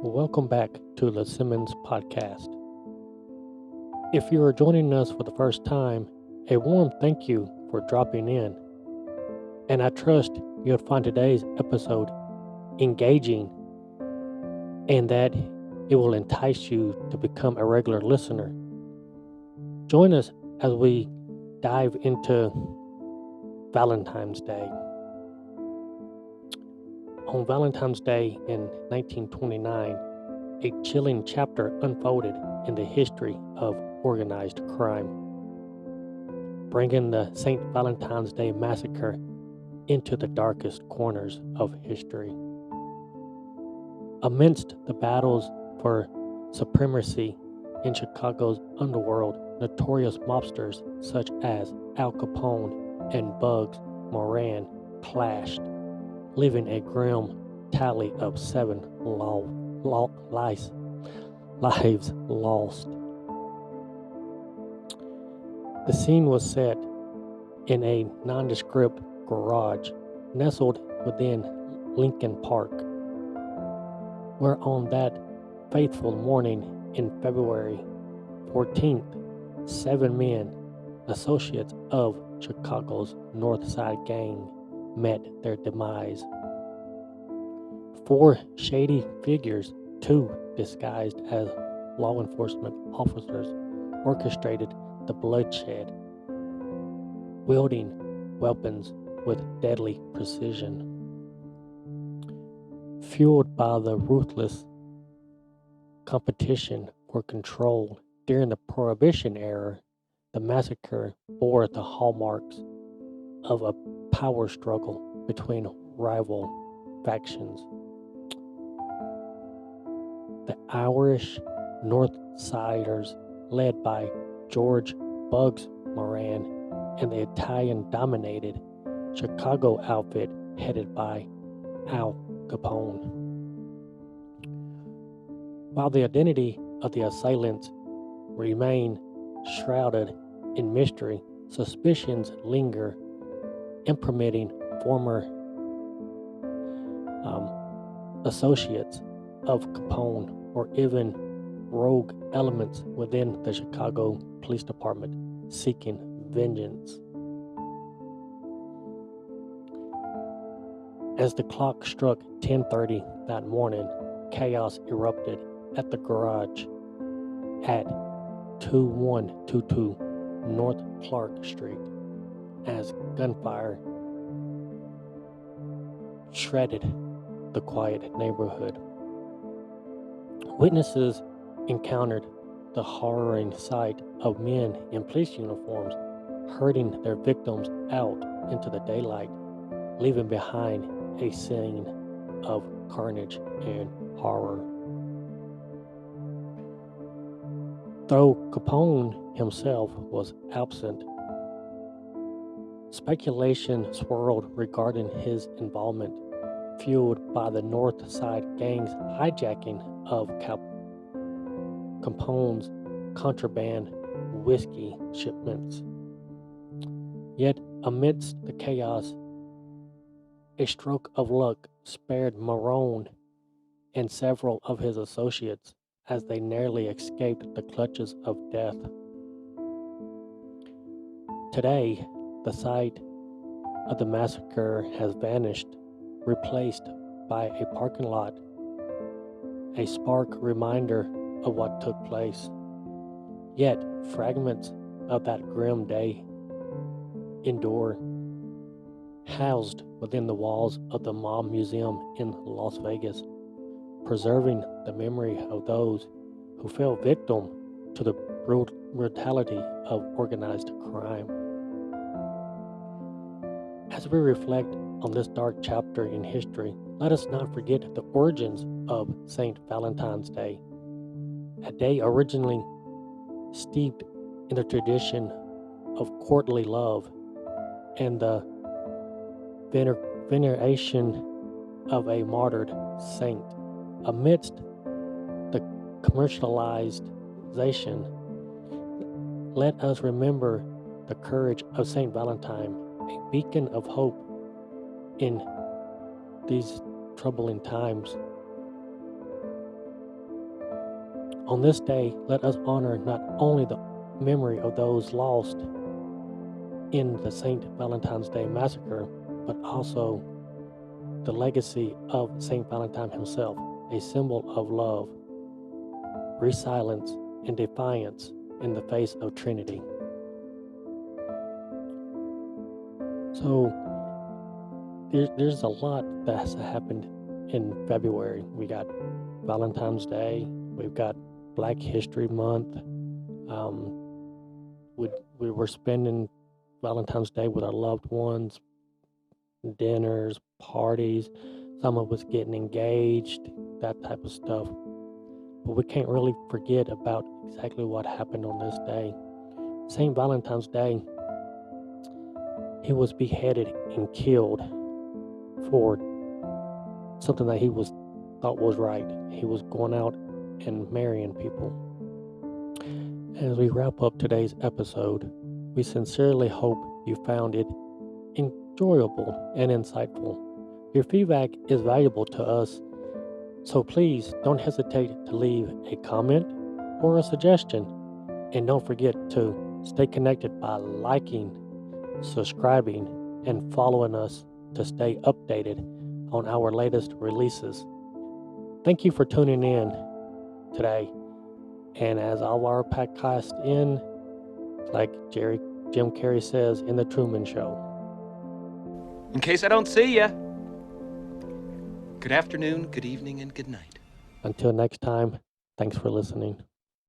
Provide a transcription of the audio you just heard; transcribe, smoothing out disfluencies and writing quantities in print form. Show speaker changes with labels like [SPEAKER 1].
[SPEAKER 1] Welcome back to the Simmons Podcast. If you are joining us for the first time, a warm thank you for dropping in, and I trust you'll find today's episode engaging and that it will entice you to become a regular listener. Join us as we dive into Valentine's Day. On Valentine's Day in 1929, a chilling chapter unfolded in the history of organized crime, bringing the St. Valentine's Day Massacre into the darkest corners of history. Amidst the battles for supremacy in Chicago's underworld, notorious mobsters such as Al Capone and Bugs Moran clashed, leaving a grim tally of 7 lives lost. The scene was set in a nondescript garage nestled within Lincoln Park, where on that fateful morning in February 14th, 7 men, associates of Chicago's North Side Gang, met their demise. 4 shady figures, 2 disguised as law enforcement officers, orchestrated the bloodshed, wielding weapons with deadly precision. Fueled by the ruthless competition for control during the Prohibition era, the massacre bore the hallmarks of a power struggle between rival factions. The Irish North Siders, led by George Bugs Moran, and the Italian-dominated Chicago outfit headed by Al Capone. While the identity of the assailants remain shrouded in mystery, suspicions linger, imprimating former associates of Capone or even rogue elements within the Chicago Police Department seeking vengeance. As the clock struck 10:30 that morning, chaos erupted at the garage at 2122 North Clark Street as gunfire shredded the quiet neighborhood. Witnesses encountered the horrifying sight of men in police uniforms herding their victims out into the daylight, leaving behind a scene of carnage and horror. Though Capone himself was absent, speculation swirled regarding his involvement, fueled by the North Side Gang's hijacking of Capone's contraband whiskey shipments. Yet, amidst the chaos, a stroke of luck spared Moran and several of his associates as they narrowly escaped the clutches of death. Today, the site of the massacre has vanished, replaced by a parking lot, a stark reminder of what took place. Yet, fragments of that grim day endure, housed within the walls of the Mob Museum in Las Vegas, preserving the memory of those who fell victim to the brutality of organized crime. As we reflect on this dark chapter in history, let us not forget the origins of St. Valentine's Day, a day originally steeped in the tradition of courtly love and the veneration of a martyred saint. Amidst the commercialization, let us remember the courage of St. Valentine, a beacon of hope in these troubling times. On this day, let us honor not only the memory of those lost in the St. Valentine's Day Massacre, but also the legacy of St. Valentine himself, a symbol of love, resilience, and defiance in the face of Trinity. So there's a lot that has happened in February. We got Valentine's Day, we've got Black History Month. We were spending Valentine's Day with our loved ones, dinners, parties. Some of us getting engaged, that type of stuff. But we can't really forget about exactly what happened on this day. St. Valentine's Day, he was beheaded and killed for something that he thought was right. He was going out and marrying people. As we wrap up today's episode, we sincerely hope you found it enjoyable and insightful. Your feedback is valuable to us, so please don't hesitate to leave a comment or a suggestion. And don't forget to stay connected by liking, subscribing, and following us to stay updated on our latest releases. Thank you for tuning in today. And as all our podcasts end, like Jim Carrey says in The Truman Show,
[SPEAKER 2] in case I don't see ya, good afternoon, good evening, and good night.
[SPEAKER 1] Until next time, thanks for listening.